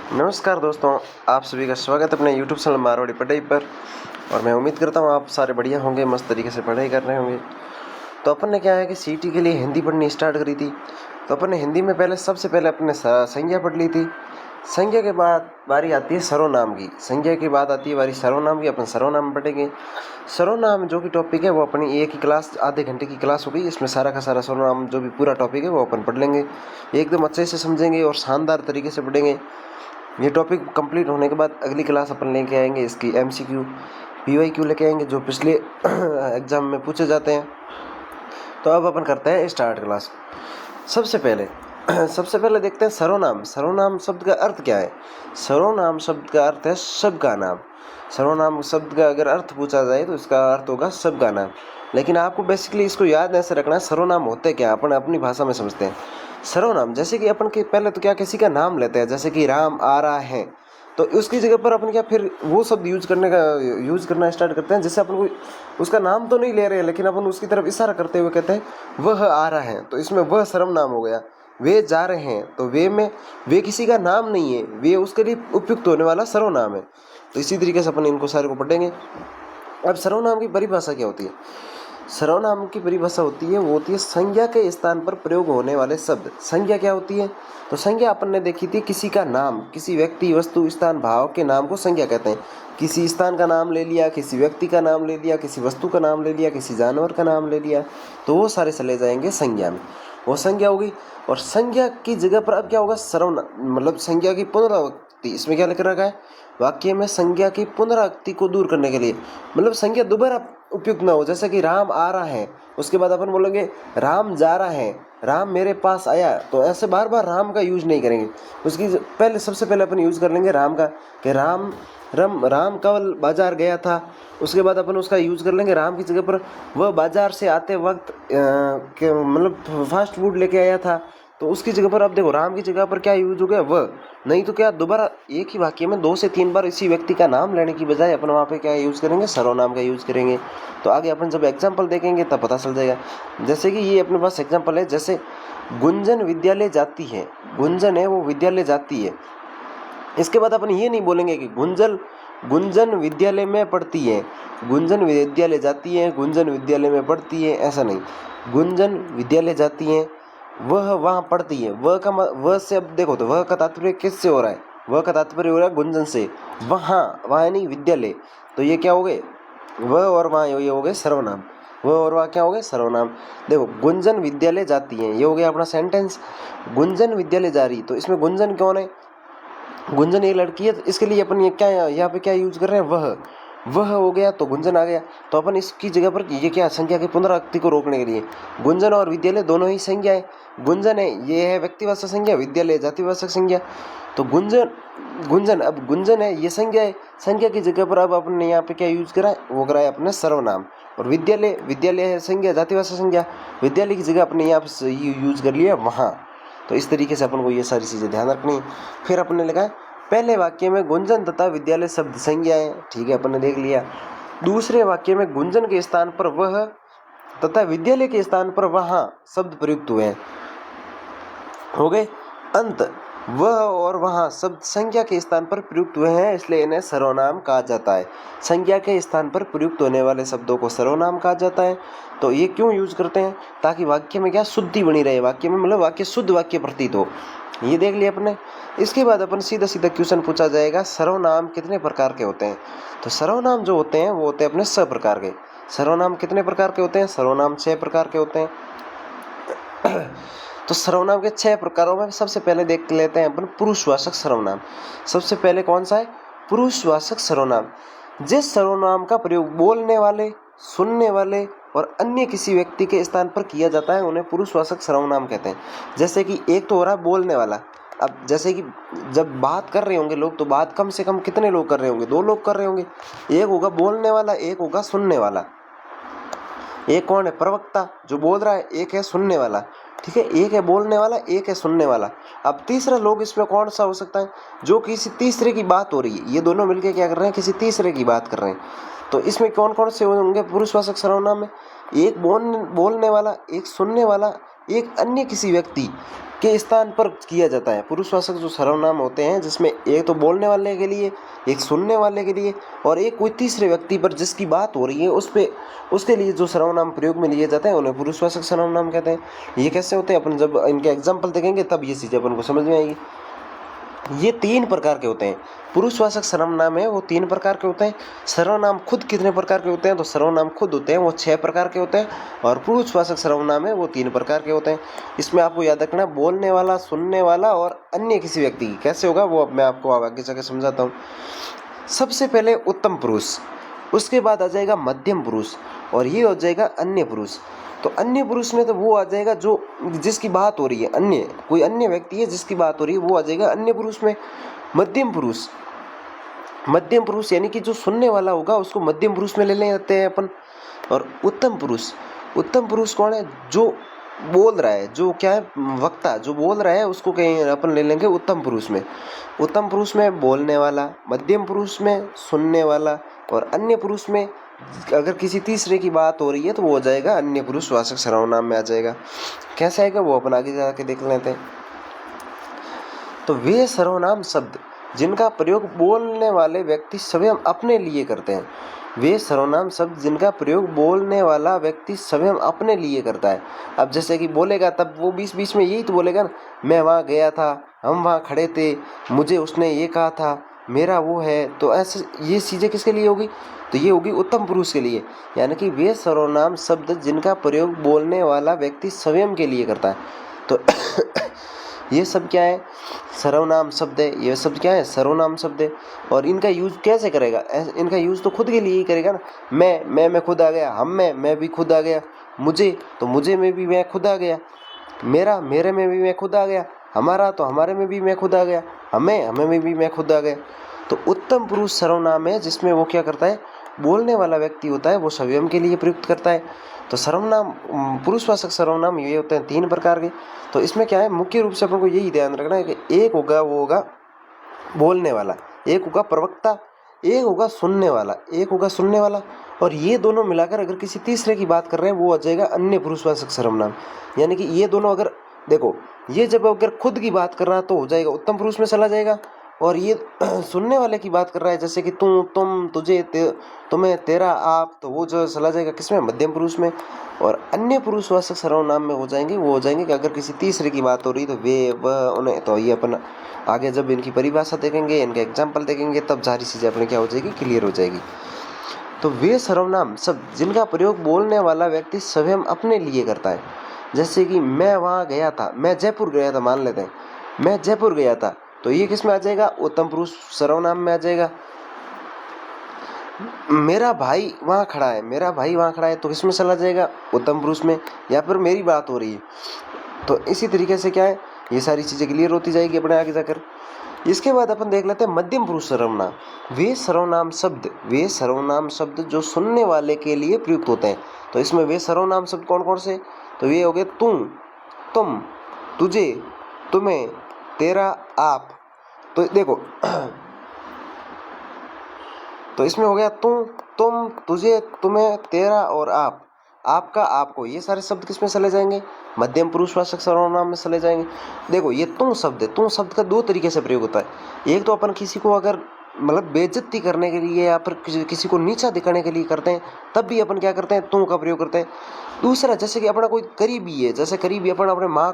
नमस्कार दोस्तों, आप सभी का स्वागत है अपने YouTube चैनल मारवाड़ी पढ़ाई पर। और मैं उम्मीद करता हूँ आप सारे बढ़िया होंगे, मस्त तरीके से पढ़ाई कर रहे होंगे। तो अपन ने क्या है कि सीटी के लिए हिंदी पढ़नी स्टार्ट करी थी। तो अपन ने हिंदी में सबसे पहले अपने संज्ञा पढ़ ली थी। संज्ञा के बाद बारी आती है सर्वनाम की। संज्ञा के बाद आती है बारी सर्वनाम की। अपन सर्वनाम पढ़ेंगे। सर्वनाम जो कि टॉपिक है वो अपनी एक ही क्लास, आधे घंटे की क्लास होगी। इसमें सारा का सारा सर्वनाम जो भी पूरा टॉपिक है वो अपन पढ़ लेंगे, एकदम अच्छे से समझेंगे और शानदार तरीके से पढ़ेंगे। ये टॉपिक कंप्लीट होने के बाद अगली क्लास अपन लेके आएंगे इसकी MCQ PYQ लेके आएंगे, जो पिछले एग्जाम में पूछे जाते हैं। तो अब अपन करते हैं स्टार्ट क्लास। सबसे पहले देखते हैं सर्वनाम। सर्वनाम शब्द का अर्थ क्या है? सर्वनाम शब्द का अर्थ है सबका नाम। सर्वनाम शब्द का अगर अर्थ पूछा जाए तो इसका अर्थ होगा सबका नाम। लेकिन आपको बेसिकली इसको याद ऐसे रखना है, सर्वनाम होते क्या अपन अपनी भाषा में समझते हैं। सर्वनाम जैसे कि अपन के पहले तो क्या किसी का नाम लेते हैं, जैसे कि राम आ रहा है, तो उसकी जगह पर अपन क्या फिर वो शब्द यूज करना स्टार्ट करते हैं। जैसे अपन कोई उसका नाम तो नहीं ले रहे हैं, लेकिन अपन उसकी तरफ इशारा करते हुए कहते हैं वह आ रहा है, तो इसमें वह सर्वनाम हो गया। वे जा रहे हैं, तो वे में वे किसी का नाम नहीं है, वे उसके लिए उपयुक्त होने वाला सर्वनाम है। तो इसी तरीके से अपन इनको सारे को पढ़ेंगे। अब सर्वनाम की परिभाषा क्या होती है? सर्वनाम की परिभाषा होती है, वो होती है संज्ञा के स्थान पर प्रयोग होने वाले शब्द। संज्ञा क्या होती है? तो संज्ञा अपन ने देखी थी, किसी का नाम, किसी व्यक्ति, वस्तु, स्थान, भाव के नाम को संज्ञा कहते हैं। किसी स्थान का नाम ले लिया, किसी व्यक्ति का नाम ले लिया, किसी वस्तु का नाम ले लिया, किसी जानवर का नाम ले लिया, तो वो सारे चले जाएंगे संज्ञा में। वो संज्ञा होगी। और संज्ञा की जगह पर अब क्या होगा? सर्वनाम, मतलब संज्ञा की पुनरावृत्ति। इसमें क्या लिख रखा है वाक्य में? संज्ञा की पुनरावृत्ति को दूर करने के लिए, मतलब संज्ञा दोबारा उपयुक्त ना हो। जैसे कि राम आ रहा है, उसके बाद अपन बोलेंगे राम जा रहा है, राम मेरे पास आया, तो ऐसे बार बार राम का यूज नहीं करेंगे। उसकी सबसे पहले अपन यूज कर लेंगे राम का, कि राम कल बाजार गया था। उसके बाद अपन उसका यूज कर लेंगे राम की जगह पर वह बाजार से आते वक्त मतलब फास्ट फूड लेके आया था, तो उसकी जगह पर अब देखो राम की जगह पर क्या यूज हो गया? वह। नहीं तो क्या दोबारा एक ही वाक्य में 2 से 3 बार इसी व्यक्ति का नाम लेने की बजाय अपन वहाँ पे क्या यूज करेंगे? सर्वनाम का यूज करेंगे। तो आगे अपन जब एग्जाम्पल देखेंगे तब पता चल जाएगा। जैसे कि ये अपने पास एग्जाम्पल है, जैसे गुंजन विद्यालय जाती है। गुंजन है वो विद्यालय जाती है। इसके बाद अपन ये नहीं बोलेंगे कि गुंजन विद्यालय में पढ़ती है, गुंजन विद्यालय जाती है, गुंजन विद्यालय में पढ़ती है, ऐसा नहीं। गुंजन विद्यालय जाती है, वह वहाँ पढ़ती है। वह से अब देखो, तो वह का तात्पर्य किससे हो रहा है? वह का तात्पर्य हो रहा है गुंजन से। वहाँ नहीं विद्यालय, तो ये क्या हो गए? वह और वहाँ ये हो गए सर्वनाम। वह और वहाँ क्या हो गए? सर्वनाम। देखो गुंजन विद्यालय जाती है, ये हो गया अपना सेंटेंस। गुंजन विद्यालय जा रही, तो इसमें गुंजन कौन है? गुंजन एक लड़की है, तो इसके लिए अपन ये क्या यहाँ पे क्या यूज कर रहे हैं? वह हो गया, तो गुंजन आ गया। तो अपन इसकी जगह पर ये क्या, संज्ञा की पुनरावृत्ति को रोकने के लिए गुंजन और विद्यालय दोनों ही संज्ञा है। गुंजन है ये है व्यक्तिवाचक संज्ञा, विद्यालय जातिवाचक संज्ञा। तो गुंजन अब गुंजन है ये संज्ञा है। संज्ञा की जगह पर अब अपन ने यहाँ पे क्या यूज करा है? वो करा है अपने सर्वनाम। और विद्यालय है संज्ञा, जातिवाचक संज्ञा। विद्यालय की जगह अपने यहाँ पे यूज कर लिया वहाँ। तो इस तरीके से अपन को ये सारी चीज़ें ध्यान रखनी है। फिर अपन ने लिखा है पहले वाक्य में गुंजन तथा विद्यालय शब्द संज्ञा है, ठीक है, अपन ने देख लिया। दूसरे वाक्य में गुंजन के स्थान पर वह तथा विद्यालय के स्थान पर वहाँ शब्द प्रयुक्त हुए हैं, हो गए। अंत वह और वहाँ शब्द संज्ञा के स्थान पर प्रयुक्त हुए हैं, इसलिए इन्हें सर्वनाम कहा जाता है। संज्ञा के स्थान पर प्रयुक्त होने वाले शब्दों को सर्वनाम कहा जाता है। तो ये क्यों यूज करते हैं? ताकि वाक्य में क्या शुद्धि बनी रहे, वाक्य में मतलब वाक्य शुद्ध वाक्य प्रतीत हो। ये देख लिया अपने। इसके बाद अपन सीधा क्वेश्चन पूछा जाएगा, सर्वनाम कितने प्रकार के होते हैं? तो सर्वनाम जो होते हैं वो होते हैं अपने 6 प्रकार के। सर्वनाम कितने प्रकार के होते हैं? सर्वनाम 6 प्रकार के होते हैं। तो सर्वनाम के 6 प्रकारों में सबसे पहले देख लेते हैं अपन पुरुषवाचक सर्वनाम। सबसे पहले कौन सा है? पुरुषवाचक सर्वनाम। जिस सर्वनाम का प्रयोग बोलने वाले, सुनने वाले और अन्य किसी व्यक्ति के स्थान पर किया जाता है उन्हें पुरुषवाचक सर्वनाम कहते हैं। जैसे कि एक तो हो रहा है बोलने वाला। अब जैसे कि जब बात कर रहे होंगे लोग, तो बात कम से कम कितने लोग कर रहे होंगे? 2 लोग कर रहे होंगे। एक होगा बोलने वाला, एक होगा सुनने वाला। एक कौन है? प्रवक्ता जो बोल रहा है, एक है सुनने वाला, ठीक है। एक है बोलने वाला, एक है सुनने वाला। अब तीसरा लोग इसमें कौन सा हो सकता है? जो किसी तीसरे की बात हो रही है, ये दोनों मिलकर क्या कर रहे हैं? किसी तीसरे की बात कर रहे हैं। तो इसमें कौन कौन से होंगे पुरुषवाचक सर्वनाम में? एक बोलने वाला, एक सुनने वाला, एक अन्य किसी व्यक्ति। के स्थान पर किया जाता है। पुरुषवाचक जो सर्वनाम होते हैं जिसमें एक तो बोलने वाले के लिए, एक सुनने वाले के लिए और एक कोई तीसरे व्यक्ति पर जिसकी बात हो रही है उस पे उसके लिए जो सर्वनाम प्रयोग में लिए जाते हैं उन्हें पुरुषवाचक सर्वनाम कहते हैं। ये कैसे होते हैं, अपन जब इनके एग्जाम्पल देखेंगे तब ये चीज़ें अपन को समझ में आएगी। ये 3 प्रकार के होते हैं। पुरुषवाचक सर्वनाम है वो 3 प्रकार के होते हैं। सर्वनाम खुद कितने प्रकार के होते हैं, तो सर्वनाम खुद होते हैं वो 6 प्रकार के होते हैं और पुरुषवाचक सर्वनाम है वो 3 प्रकार के होते हैं। इसमें आपको याद रखना है बोलने वाला, सुनने वाला और अन्य किसी व्यक्ति की। कैसे होगा वो अब मैं आपको आगे जाकर समझाता हूँ। सबसे पहले उत्तम पुरुष, उसके बाद आ जाएगा मध्यम पुरुष और ये हो जाएगा अन्य पुरुष। तो अन्य पुरुष में तो वो आ जाएगा जो जिसकी बात हो रही है, अन्य कोई अन्य व्यक्ति है जिसकी बात हो रही है वो आ जाएगा अन्य पुरुष में। मध्यम पुरुष, मध्यम पुरुष यानी कि जो सुनने वाला होगा उसको मध्यम पुरुष में ले लेते हैं अपन। और उत्तम पुरुष, उत्तम पुरुष कौन है, जो बोल रहा है, जो क्या है, वक्ता जो बोल रहा है उसको कहीं अपन ले लेंगे उत्तम पुरुष में। उत्तम पुरुष में बोलने वाला, मध्यम पुरुष में सुनने वाला और अन्य पुरुष में अगर किसी तीसरे की बात हो रही है तो वो हो जाएगा अन्य पुरुषवाचक सर्वनाम में आ जाएगा। कैसे आएगा वो अपन आगे जाके देख लेते हैं। तो वे सर्वनाम शब्द जिनका प्रयोग बोलने वाले व्यक्ति स्वयं अपने लिए करते हैं, वे सर्वनाम शब्द जिनका प्रयोग बोलने वाला व्यक्ति स्वयं अपने लिए करता है। अब जैसे कि बोलेगा तब वो बीच बीच में यही तो बोलेगा ना, मैं वहाँ गया था, हम वहाँ खड़े थे, मुझे उसने ये कहा था, मेरा वो है। तो ऐसे ये चीज़ें किसके लिए होगी, तो ये होगी उत्तम पुरुष के लिए। यानी कि वे सर्वनाम शब्द जिनका प्रयोग बोलने वाला व्यक्ति स्वयं के लिए करता है। तो ये सब क्या है, सर्वनाम शब्द है। ये सब क्या है, सर्वनाम शब्द है। और इनका यूज कैसे करेगा, इनका यूज तो खुद के लिए ही करेगा ना। मैं खुद आ गया, हम में मैं भी खुद आ गया, मुझे तो मुझे में भी मैं खुद आ गया, मेरा मेरे में भी मैं खुद आ गया, हमारा तो हमारे में भी मैं खुद आ गया, हमें में भी मैं खुद आ गया। तो उत्तम पुरुष सर्वनाम है जिसमें वो क्या करता है, बोलने वाला व्यक्ति होता है वो स्वयं के लिए प्रयुक्त करता है। तो सर्वनाम पुरुषवाचक सर्वनाम ये होते हैं 3 प्रकार के। तो इसमें क्या है, मुख्य रूप से अपन को यही ध्यान रखना है कि एक होगा वो होगा बोलने वाला, एक होगा प्रवक्ता, एक होगा सुनने वाला, एक होगा सुनने वाला। और ये दोनों मिलाकर अगर किसी तीसरे की बात कर रहे हैं वो आ जाएगा अन्य पुरुषवाचक सर्वनाम। यानी कि ये दोनों अगर देखो, ये जब अगर खुद की बात कर रहा है तो हो जाएगा उत्तम पुरुष में चला जाएगा। और ये सुनने वाले की बात कर रहा है जैसे कि तू, तुम, तुझे, तुम्हें, तेरा, आप, तो वो जो चला जाएगा किसमें, मध्यम पुरुष में। और अन्य पुरुषवाचक सर्वनाम में हो जाएंगे वो हो जाएंगे कि अगर किसी तीसरे की बात हो रही तो वे, वह, उन्हें। तो ये अपन आगे जब इनकी परिभाषा देखेंगे, इनके एग्जाम्पल देखेंगे तब सारी चीज़ें अपने क्या हो जाएगी, क्लियर हो जाएगी। तो वे सर्वनाम शब्द जिनका प्रयोग बोलने वाला व्यक्ति स्वयं अपने लिए करता है। जैसे कि मैं वहाँ गया था, मैं जयपुर गया था, मान लेते हैं मैं जयपुर गया था, तो ये किस में आ जाएगा, उत्तम पुरुष सर्वनाम में आ जाएगा। मेरा भाई वहाँ खड़ा है, मेरा भाई वहाँ खड़ा है, तो किस में चला जाएगा, उत्तम पुरुष में। या फिर मेरी बात हो रही है, तो इसी तरीके से क्या है, ये सारी चीज़ें क्लियर होती जाएगी अपने आगे जाकर। इसके बाद अपन देख लेते हैं मध्यम पुरुष सर्वनाम। वे सर्वनाम शब्द जो सुनने वाले के लिए प्रयुक्त होते हैं। तो इसमें वे सर्वनाम शब्द कौन कौन से, तो ये हो गए तू, तुम, तुझे, तुम्हें, तेरा, आप। तो देखो तो इसमें हो गया तू, तुम, तुझे, तुम्हें, तेरा और आप, आपका, आपको। ये सारे शब्द किस में चले जाएंगे, मध्यम पुरुषवाचक सर्वनाम में चले जाएंगे। देखो ये तुम शब्द है, तुम शब्द का 2 तरीके से प्रयोग होता है। एक तो अपन किसी को अगर मतलब बेइज्जती करने के लिए या फिर किसी को नीचा दिखाने के लिए करते हैं तब भी अपन क्या करते हैं, तुम का प्रयोग करते हैं। दूसरा, जैसे कि अपना कोई करीबी है, जैसे करीबी अपन अपने माँ,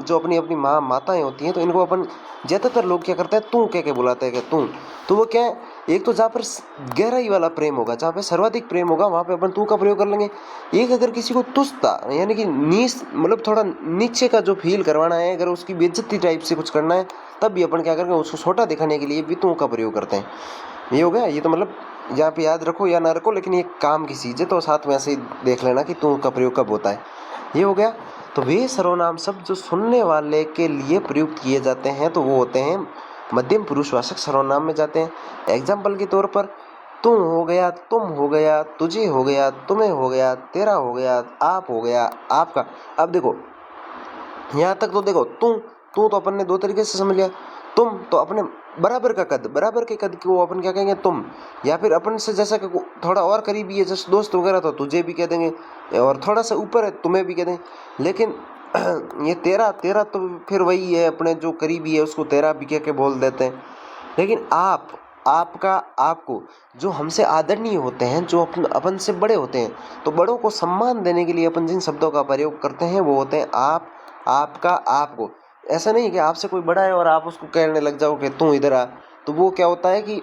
जो अपनी माँ माताएं होती हैं, तो इनको अपन ज़्यादातर लोग क्या करते हैं, तू कह के बुलाते हैं कि तू। तो वो क्या है, एक तो जहाँ पर गहराई वाला प्रेम होगा, जहाँ पे सर्वाधिक प्रेम होगा वहाँ पे अपन तू का प्रयोग कर लेंगे। एक अगर किसी को तुच्छता यानी कि नीच, मतलब थोड़ा नीचे का जो फील करवाना है, अगर उसकी बेइज्जती टाइप से कुछ करना है तब भी अपन क्या करेंगे, उसको छोटा दिखाने के लिए भी तू का प्रयोग करते हैं। ये हो गया। ये तो मतलब यहाँ पे याद रखो या ना रखो, लेकिन ये काम की चीज़ है, तो साथ में ऐसे ही देख लेना कि तू का प्रयोग कब होता है। ये हो गया। तो वे सर्वनाम शब्द जो सुनने वाले के लिए प्रयुक्त किए जाते हैं तो वो होते हैं मध्यम पुरुषवाचक सर्वनाम में जाते हैं। एग्जाम्पल के तौर पर तू हो गया, तुम हो गया, तुझे हो गया, तुम्हें हो गया, तेरा हो गया, आप हो गया, आपका। अब देखो यहाँ तक तो देखो तू तो अपन ने 2 तरीके से समझ लिया। तुम तो अपने बराबर का कद, बराबर के कद को अपन क्या कहेंगे, तुम। या फिर अपन से जैसा कि थोड़ा और करीबी है, जैसे दोस्त वगैरह, तो तुझे भी कह देंगे, और थोड़ा सा ऊपर है तुम्हें भी कह देंगे। लेकिन ये तेरा तेरा तो फिर वही है, अपने जो करीबी है उसको तेरा भी कह के बोल देते हैं। लेकिन आप, आपका, आपको, जो हमसे आदरणीय होते हैं, जो अपन से बड़े होते हैं, तो बड़ों को सम्मान देने के लिए अपन जिन शब्दों का प्रयोग करते हैं वो होते हैं आप, आपका, आपको। ऐसा नहीं है कि आपसे कोई बड़ा है और आप उसको कहने लग जाओ कि तू इधर आ, तो वो क्या होता है कि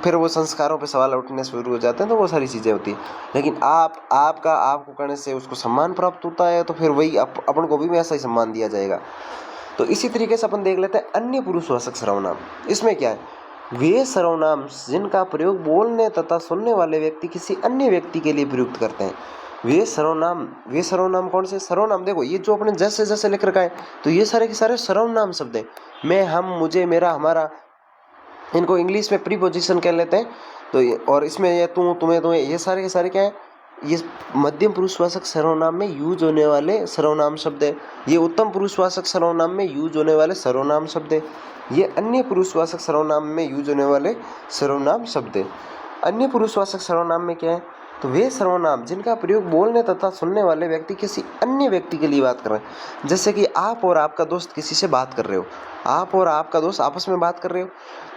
फिर वो संस्कारों पे सवाल उठने शुरू हो जाते हैं, तो वो सारी चीज़ें होती हैं। लेकिन आप, आपका, आपको कहने से उसको सम्मान प्राप्त होता है, तो फिर वही अपन को भी वैसा ही सम्मान दिया जाएगा। तो इसी तरीके से अपन देख लेते हैं अन्य पुरुषवाचक सर्वनाम। इसमें क्या है, वे सर्वनाम जिनका प्रयोग बोलने तथा सुनने वाले व्यक्ति किसी अन्य व्यक्ति के लिए प्रयुक्त करते हैं। वे सर्वनाम कौन से सर्वनाम, देखो ये जो अपने जैसे जैसे लिख रखा है, तो ये सारे के सारे सर्वनाम शब्द हैं। मैं, हम, मुझे, मेरा, हमारा, इनको इंग्लिश में प्रीपोजिशन कह लेते हैं। तो और इसमें ये तू, तुम्हें, तुम्हें, ये सारे के सारे क्या है, ये मध्यम पुरुषवाचक सर्वनाम में यूज होने वाले सर्वनाम शब्द है। ये उत्तम पुरुषवाचक सर्वनाम में यूज होने वाले सर्वनाम शब्द है। ये अन्य पुरुषवाचक सर्वनाम में यूज होने वाले सर्वनाम शब्द है। अन्य पुरुषवाचक सर्वनाम में क्या है, तो वे सर्वनाम जिनका प्रयोग बोलने तथा सुनने वाले व्यक्ति किसी अन्य व्यक्ति के लिए बात कर रहे हैं। जैसे कि आप और आपका दोस्त किसी से बात कर रहे हो, आप और आपका दोस्त आपस में बात कर रहे हो,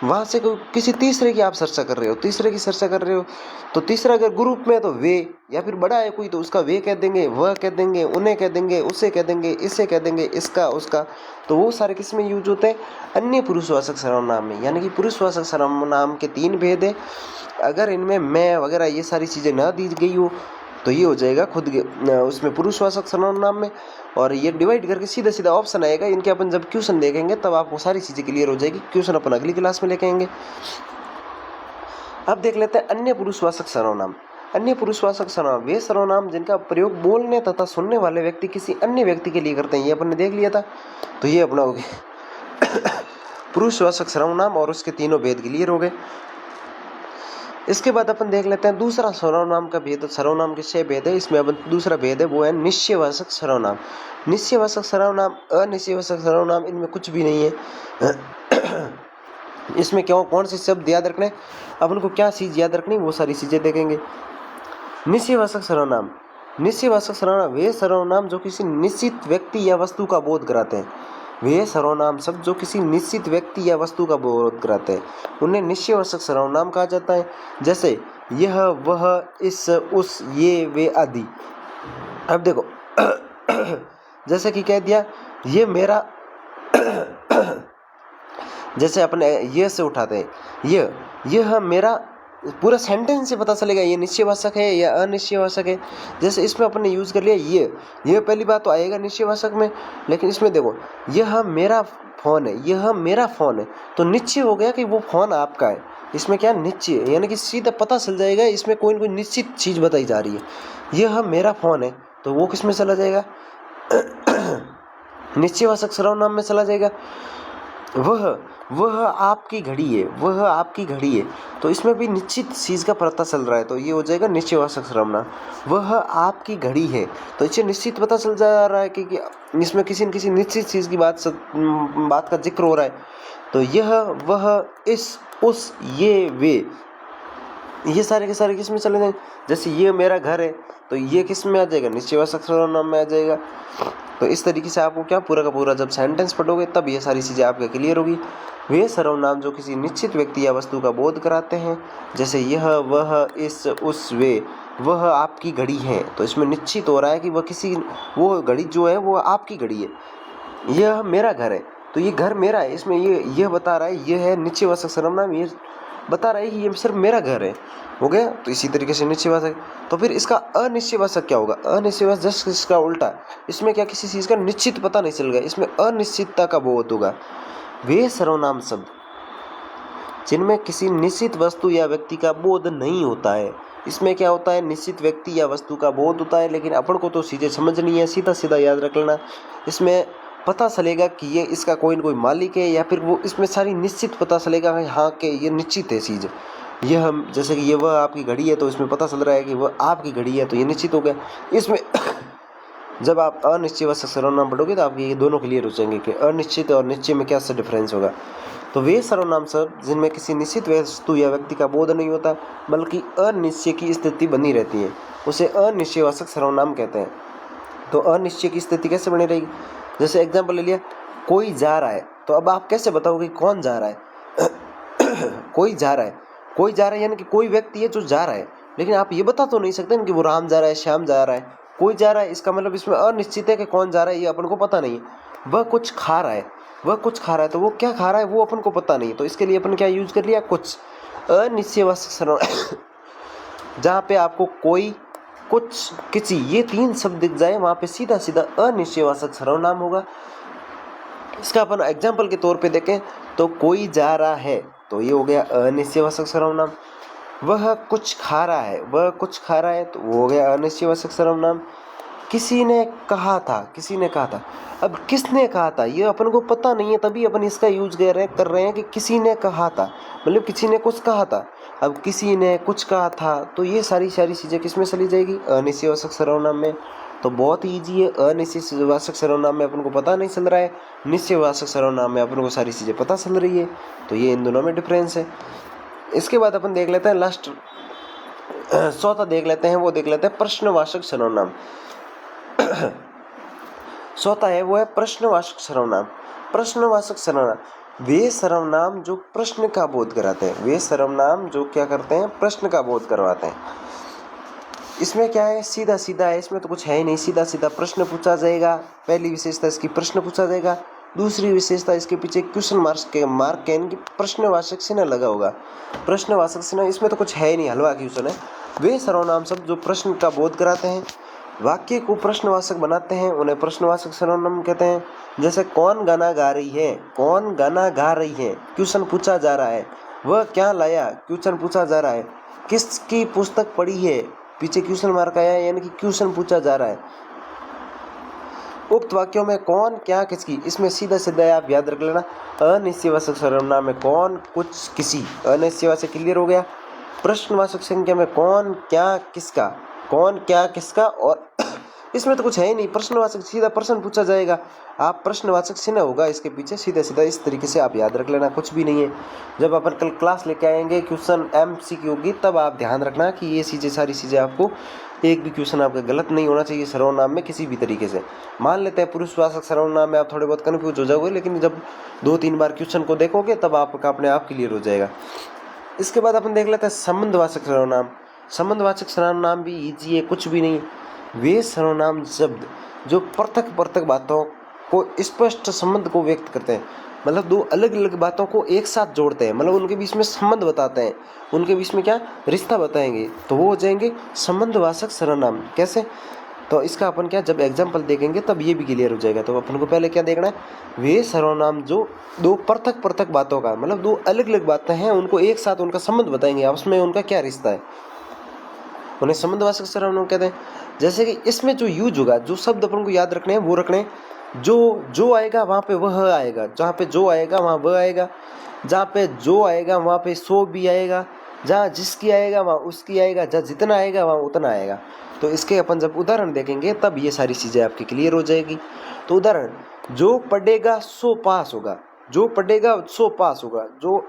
वहाँ से कोई किसी तीसरे की आप चर्चा कर रहे हो, तीसरे की चर्चा कर रहे हो, तो तीसरा अगर ग्रुप में तो वे, या फिर बड़ा है कोई तो उसका वे कह देंगे, वह कह देंगे, उन्हें कह देंगे, उसे कह देंगे, इसे कह देंगे, इसका, उसका। तो वो सारे किस में यूज होते हैं, अन्य पुरुषवाचक सर्वनाम में। यानी कि पुरुषवाचक सर्वनाम के 3 भेद है। अगर इनमें मैं वगैरह ये सारी चीज़ें ना दी गई हो तो ये हो जाएगा खुद उसमें पुरुषवाचक सर्वनाम में। और ये डिवाइड करके सीधा सीधा ऑप्शन आएगा, इनके अपन जब क्वेश्चन देखेंगे तब आपको सारी चीज़ें क्लियर हो जाएगी। क्वेश्चन अपन अगली क्लास में लेके आएंगे। अब देख लेते हैं अन्य पुरुषवाचक सर्वनाम। अन्य पुरुषवाचक सर्वनाम वे सर्वनाम जिनका प्रयोग बोलने तथा सुनने वाले व्यक्ति किसी अन्य व्यक्ति के लिए करते हैं। ये अपन ने देख लिया था, तो ये अपना हो गया पुरुषवाचक सर्वनाम और उसके तीनों भेद क्लियर हो गए। इसके बाद अपन देख लेते हैं दूसरा सर्वनाम का भेद। सर्वनाम के 6 भेद है, इसमें अपन दूसरा भेद है वो है निश्चयवाचक सर्वनाम। निश्चयवाचक सर्वनाम, अनिश्चयवाचक सर्वनाम, इनमें कुछ भी नहीं है। इसमें क्यों कौन से शब्द याद रखने, अपन को क्या चीज़ याद रखनी, वो सारी चीज़ें देखेंगे। निश्चयवाचक सर्वनाम, निश्चयवाचक सर्वनाम वे सर्वनाम जो किसी निश्चित व्यक्ति या वस्तु का बोध कराते हैं। वे सर्वनाम शब्द जो किसी निश्चित व्यक्ति या वस्तु का बोध कराते हैं, उन्हें निश्चयवाचक सर्वनाम कहा जाता है। जैसे यह, वह, इस, उस, ये, वे आदि। अब देखो जैसे कि कह दिया ये मेरा जैसे अपने ये से उठाते हैं, यह मेरा, पूरा सेंटेंस से पता चलेगा ये निश्चयवाचक है या अनिश्चयवाचक है। जैसे इसमें अपन ने यूज़ कर लिया ये पहली बात तो आएगा निश्चयवाचक में। लेकिन इसमें देखो यह मेरा फ़ोन है, यह मेरा फ़ोन है, तो निश्चय हो गया कि वो फ़ोन आपका है। इसमें क्या निश्चय, यानी कि सीधा पता चल जाएगा इसमें कोई न कोई निश्चित चीज़ बताई जा रही है। यह मेरा फ़ोन है, तो वो किस में चला जाएगा निश्चयवाचक सर्वनाम में चला जाएगा। वह आपकी घड़ी है, वह आपकी घड़ी है, तो इसमें भी निश्चित चीज़ का पता चल रहा है, तो ये हो जाएगा निश्चयवाचक सर्वनाम। वह आपकी घड़ी है, तो इससे निश्चित पता चल जा रहा है कि इसमें किसी न किसी निश्चित चीज़ की बात का जिक्र हो रहा है। तो यह, वह, इस, उस, ये, वे, ये सारे के सारे किस में चले जाएंगे। जैसे ये मेरा घर है, तो ये किस में आ जाएगा, निश्चयवाचक सर्वनाम में आ जाएगा। तो इस तरीके से आपको क्या पूरा का पूरा जब सेंटेंस पढ़ोगे तब ये सारी चीज़ें आपके क्लियर होगी। वे सर्वनाम जो किसी निश्चित व्यक्ति या वस्तु का बोध कराते हैं, जैसे यह, वह, इस, उस, वे, वह आपकी घड़ी है, तो इसमें निश्चित हो रहा है कि वह किसी, वो घड़ी जो है वो आपकी घड़ी है। यह मेरा घर है, तो ये घर मेरा है, इसमें यह बता रहा है, यह है निश्चयवाचक सर्वनाम, ये बता रहा है कि ये सिर्फ मेरा घर है, हो गया। तो इसी तरीके से निश्चयवाचक। तो फिर इसका अनिश्चयवाचक क्या होगा, अनिश्चयवाचक जस्ट इसका उल्टा, इसमें क्या किसी चीज़ का निश्चित पता नहीं चल गया, इसमें अनिश्चितता का बोध होगा। वे सर्वनाम शब्द जिनमें किसी निश्चित वस्तु या व्यक्ति का बोध नहीं होता है, इसमें क्या होता है, निश्चित व्यक्ति या वस्तु का बोध होता है, लेकिन अपन को तो चीज़ें समझनी है, सीधा सीधा याद रख लेना। इसमें पता चलेगा कि ये इसका कोई न कोई मालिक है, या फिर वो इसमें सारी निश्चित पता चलेगा कि हाँ कि ये निश्चित है चीज़। यह हम जैसे कि ये वह आपकी घड़ी है, तो इसमें पता चल रहा है कि वह आपकी घड़ी है, तो ये निश्चित हो गया। इसमें जब आप अनिश्चयवाचक सर्वनाम पढ़ोगे तो आपके ये दोनों क्लियर हो जाएंगे कि अनिश्चित और निश्चय में क्या सा डिफरेंस होगा। तो वे सर्वनाम शब्द जिनमें किसी निश्चित वस्तु या व्यक्ति का बोध नहीं होता बल्कि अनिश्चय की स्थिति बनी रहती है, उसे अनिश्चयवाचक सर्वनाम कहते हैं। तो अनिश्चय की स्थिति कैसे बनी रहेगी? जैसे एग्जाम्पल ले लिया, कोई जा रहा है, तो अब आप कैसे बताओगे कौन जा रहा है? कोई जा रहा है, कोई जा रहा है यानी कि कोई व्यक्ति है जो जा रहा है, लेकिन आप ये बता तो नहीं सकते ना कि वो राम जा रहा है, श्याम जा रहा है, कोई जा रहा है। इसका मतलब इसमें अनिश्चित है कि कौन जा रहा है, ये अपन को पता नहीं है। वह कुछ खा रहा है, वह कुछ खा रहा है, तो वो क्या खा रहा है वो अपन को पता नहीं है। तो इसके लिए अपन क्या यूज कर लिया? कुछ। अनिश्चयवाचक सर्वनाम जहाँ पे आपको कोई, कुछ, किसी, ये 3 शब्द दिख जाए, वहाँ पे सीधा सीधा अनिश्चयवाचक सर्वनाम होगा। इसका अपन एग्जाम्पल के तौर पे देखें तो कोई जा रहा है, तो ये हो गया अनिश्चयवाचक सर्वनाम। वह कुछ खा रहा है, वह कुछ खा रहा है, तो वो हो गया अनिश्चयवाचक सर्वनाम। किसी ने कहा था, किसी ने कहा था, अब किसने कहा था ये अपन को पता नहीं है, तभी अपन इसका यूज कर रहे हैं कि किसी ने कहा था, मतलब किसी ने कुछ कहा था। अब किसी ने कुछ कहा था, तो ये सारी चीज़ें किस में चली जाएगी? अनिश्चयवाचक सर्वनाम में। तो बहुत ईजी है। अनिश्चयवाचक सर्वनाम में अपन को पता नहीं चल रहा है, निश्चयवाचक सर्वनाम में अपन को सारी चीज़ें पता चल रही है। तो ये इन दोनों में डिफरेंस है। इसके बाद अपन देख लेते हैं लास्ट चौथा देख लेते हैं, वो देख लेते हैं प्रश्नवाचक सर्वनाम। चौथा है वो है प्रश्नवाचक सर्वनाम। प्रश्नवाचक सर्वनाम वे सर्वनाम जो प्रश्न का बोध कराते हैं, वे सर्वनाम जो क्या करते हैं? प्रश्न का बोध करवाते हैं। इसमें क्या है? सीधा सीधा है, इसमें तो कुछ है ही नहीं, सीधा सीधा प्रश्न पूछा जाएगा। पहली विशेषता इसकी प्रश्न पूछा जाएगा। दूसरी विशेषता इसके पीछे क्वेश्चन मार्क के इनकी प्रश्नवाचक चिन्ह लगा होगा। प्रश्नवाचक चिन्ह, इसमें तो कुछ है ही नहीं, हलवा क्वेश्चन है। वे सर्वनाम शब्द जो प्रश्न का बोध कराते हैं, वाक्य को प्रश्नवाचक बनाते हैं, उन्हें प्रश्नवाचक सर्वनाम कहते हैं। जैसे कौन गाना गा रही है, कौन गाना गा रही है, क्वेश्चन पूछा जा रहा है। वह क्या लाया, क्वेश्चन पूछा जा रहा है। किसकी पुस्तक पढ़ी है, पीछे क्वेश्चन मार्क आया है, यानी कि क्वेश्चन पूछा जा रहा है। उक्त वाक्यों में कौन, क्या, किसकी, इसमें सीधा सीधा आप याद रख लेना। अनिश्चयवाचक सर्वनाम में कौन, कुछ, किसी, अनिश्चयवाचक क्लियर हो गया। प्रश्नवाचक संख्या में कौन, क्या, किसका, कौन, क्या, किसका, और इसमें तो कुछ है ही नहीं, प्रश्नवाचक सीधा प्रश्न पूछा जाएगा, आप प्रश्नवाचक चिन्ह होगा इसके पीछे, सीधा सीधा इस तरीके से आप याद रख लेना, कुछ भी नहीं है। जब अपन कल क्लास लेके आएंगे क्वेश्चन MCQ होगी, तब आप ध्यान रखना कि ये चीज़ें, सारी चीज़ें, आपको एक भी क्वेश्चन आपका गलत नहीं होना चाहिए सर्वनाम में किसी भी तरीके से। मान लेते हैं पुरुषवाचक सर्वनाम में आप थोड़े बहुत कन्फ्यूज हो जाओगे, लेकिन जब 2-3 बार क्वेश्चन को देखोगे तब आपका अपने आप क्लियर हो जाएगा। इसके बाद अपन देख लेते हैं संबंधवाचक सर्वनाम। संबंधवाचक सर्वनाम भी ईजी है, कुछ भी नहीं। वे सर्वनाम शब्द जो पृथक बातों को स्पष्ट संबंध को व्यक्त करते हैं, मतलब 2 अलग अलग बातों को एक साथ जोड़ते हैं, मतलब उनके बीच में संबंध बताते हैं, उनके बीच में क्या रिश्ता बताएंगे, तो वो हो जाएंगे संबंधवाचक सर्वनाम। कैसे? तो इसका अपन क्या, जब एग्जाम्पल देखेंगे तब ये भी क्लियर हो जाएगा। तो अपन को पहले क्या देखना है? वे सर्वनाम जो 2 पृथक बातों का, मतलब 2 अलग अलग बातें हैं, उनको एक साथ उनका संबंध बताएंगे, आपस में उनका क्या रिश्ता है, उन्हें संबंधवाचक सर्वनाम कहते हैं। जैसे कि इसमें जो यूज होगा, जो शब्द अपन को याद रखने हैं वो रखने हैं। जो आएगा वहाँ पे वह आएगा, जहाँ पे जो आएगा वहाँ वह आएगा, जहाँ पे जो आएगा वहाँ पे सो भी आएगा, जहाँ जिसकी आएगा वहाँ उसकी आएगा, जहाँ जितना आएगा वहाँ उतना आएगा। तो इसके अपन जब उदाहरण देखेंगे तब ये सारी चीज़ें आपकी क्लियर हो जाएगी। तो उदाहरण, जो पढ़ेगा सो पास होगा, जो पढ़ेगा सो पास होगा, जो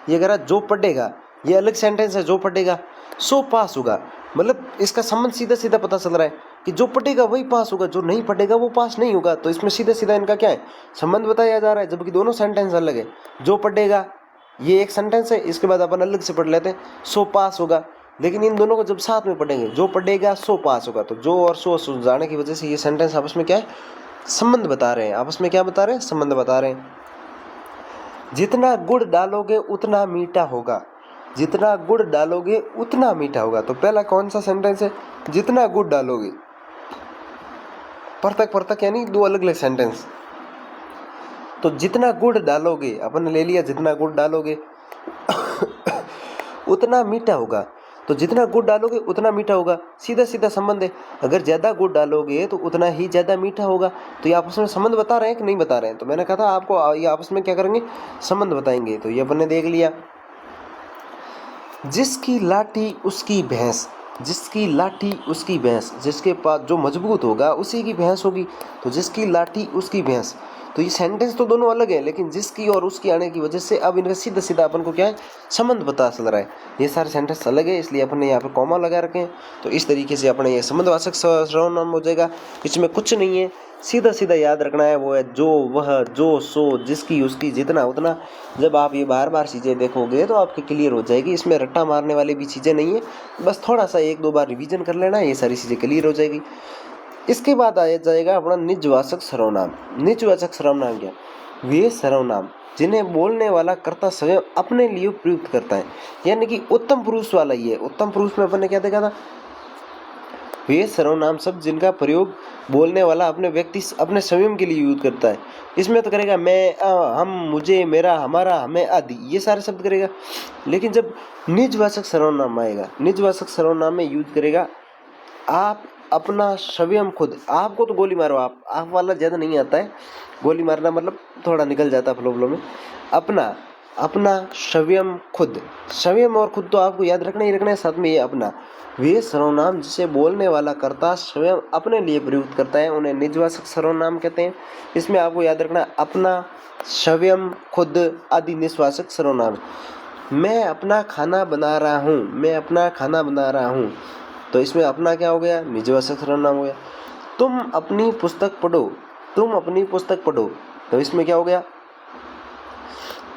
ये कह रहा जो पढ़ेगा, ये अलग सेंटेंस है, जो पढ़ेगा सो पास होगा, मतलब इसका संबंध सीधा सीधा पता चल रहा है कि जो पढ़ेगा वही पास होगा, जो नहीं पढ़ेगा वो पास नहीं होगा। तो इसमें सीधा सीधा इनका क्या है, संबंध बताया जा रहा है, जबकि दोनों सेंटेंस अलग है। जो पढ़ेगा ये एक सेंटेंस है, इसके बाद अपन अलग से पढ़ लेते हैं, सो पास होगा, लेकिन इन दोनों को जब साथ में पढ़ेंगे, जो पढ़ेगा सो पास होगा, तो जो और सो जाने की वजह से ये सेंटेंस आपस में क्या है, संबंध बता रहे हैं, आपस में क्या बता रहे हैं, संबंध बता रहे हैं। जितना गुड़ डालोगे उतना मीठा होगा, जितना गुड़ डालोगे उतना मीठा होगा। तो पहला कौन सा सेंटेंस है, जितना गुड़ डालोगे, पृथक यानी 2 अलग अलग सेंटेंस। तो जितना गुड़ डालोगे, अपन ने ले लिया जितना गुड़ डालोगे उतना मीठा होगा, तो जितना गुड़ डालोगे उतना मीठा होगा, सीधा सीधा संबंध है। अगर ज़्यादा गुड़ डालोगे तो उतना ही ज़्यादा मीठा होगा। तो ये आपस में संबंध बता रहे हैं कि नहीं बता रहे हैं? तो मैंने कहा था आपको ये आपस में क्या करेंगे, संबंध बताएंगे। तो ये अपन ने देख लिया। जिसकी लाठी उसकी भैंस, जिसकी लाठी उसकी भैंस, जिसके पास जो मजबूत होगा उसी की भैंस होगी। तो जिसकी लाठी उसकी भैंस, तो ये सेंटेंस तो दोनों अलग है, लेकिन जिसकी और उसकी आने की वजह से अब इनका सीधा सीधा अपन को क्या है, संबंध पता चल रहा है। ये सारे सेंटेंस अलग है, इसलिए अपन ने यहाँ पे कॉमा लगा रखे हैं। तो इस तरीके से अपने ये संबंधवाचक सर्वनाम हो जाएगा। इसमें कुछ नहीं है, सीधा सीधा याद रखना है, वो है जो, वह, जो, सो, जिसकी, उसकी, जितना, उतना। जब आप ये बार बार चीज़ें देखोगे तो आपके क्लियर हो जाएगी। इसमें रट्टा मारने वाली भी चीज़ें नहीं है, बस थोड़ा सा 1-2 बार रिवीजन कर लेना, ये सारी चीज़ें क्लियर हो जाएगी। इसके बाद आ जाएगा अपना निजवाचक सर्वनाम। निजवाचक सर्वनाम क्या? वे सर्वनाम जिन्हें बोलने वाला कर्ता स्वयं अपने लिए प्रयुक्त करता है, यानी कि उत्तम पुरुष वाला ही है। उत्तम पुरुष में अपन ने क्या देखा था? वे सर्वनाम शब्द जिनका प्रयोग बोलने वाला अपने व्यक्ति अपने स्वयं के लिए यूज करता है। इसमें तो करेगा मैं, हम, मुझे, मेरा, हमारा, हमें आदि, ये सारे शब्द करेगा। लेकिन जब निजवाचक सर्वनाम आएगा, निजवाचक सर्वनाम में यूज करेगा आप, अपना, स्वयं, खुद। आपको तो गोली मारो, आप वाला ज़्यादा नहीं आता है, गोली मारना मतलब थोड़ा निकल जाता है फ्लो में। अपना, स्वयं, खुद। स्वयं और खुद तो आपको याद रखना ही रखना है, साथ में ये अपना। वे सर्वनाम जिसे बोलने वाला कर्ता स्वयं अपने लिए प्रयुक्त करता है, उन्हें निजवाचक सर्वनाम कहते हैं। इसमें आपको याद रखना अपना, स्वयं, खुद आदि निजवाचक सर्वनाम। मैं अपना खाना बना रहा हूँ, मैं अपना खाना बना रहा हूँ, तो इसमें अपना क्या हो गया? निजवाचक सर्वनाम हो गया। तुम अपनी पुस्तक पढ़ो, तुम अपनी पुस्तक पढ़ो, तो इसमें क्या हो गया?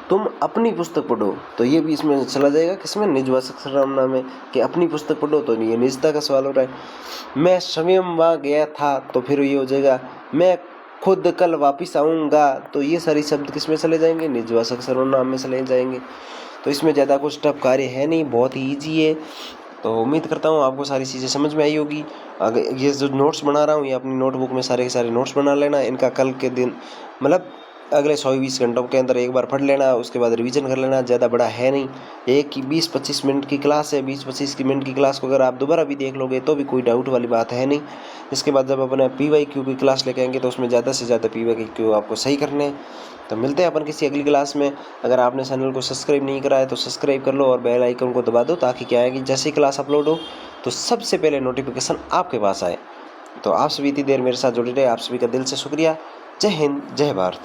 तुम अपनी पुस्तक पढ़ो, तो ये भी इसमें चला जाएगा, किसमें? निजवाचक सर्वनाम में, कि अपनी पुस्तक पढ़ो, तो ये निजता का सवाल हो रहा है। मैं स्वयं वहाँ गया था, तो फिर ये हो जाएगा मैं खुद कल वापस आऊँगा, तो ये सारी शब्द किसमें चले जाएंगे? निजवाचक सर्वनाम में चले जाएंगे। तो इसमें ज़्यादा कुछ टफ कार्य है नहीं, बहुत ही ईजी है। तो उम्मीद करता हूँ आपको सारी चीज़ें समझ में आई होगी। अगर ये जो नोट्स बना रहा हूँ, ये अपनी नोटबुक में सारे के सारे नोट्स बना लेना। इनका कल के दिन मतलब अगले 120 घंटों के अंदर एक बार पढ़ लेना, उसके बाद रिवीजन कर लेना। ज़्यादा बड़ा है नहीं, एक की 20-25 मिनट की क्लास है। 20-25 मिनट की क्लास को अगर आप दोबारा भी देख लोगे तो भी कोई डाउट वाली बात है नहीं। इसके बाद जब अपने PYQ की क्लास लेके आएंगे तो उसमें ज़्यादा से ज़्यादा PYQ आपको सही करने हैं। तो मिलते हैं अपन किसी अगली क्लास में। अगर आपने चैनल को सब्सक्राइब नहीं करा है तो सब्सक्राइब कर लो और बेल आइकन को दबा दो, ताकि क्या है कि जैसे ही क्लास अपलोड हो तो सबसे पहले नोटिफिकेशन आपके पास आए। तो आप सभी इतनी देर मेरे साथ जुड़े रहे, आप सभी का दिल से शुक्रिया। जय हिंद, जय भारत।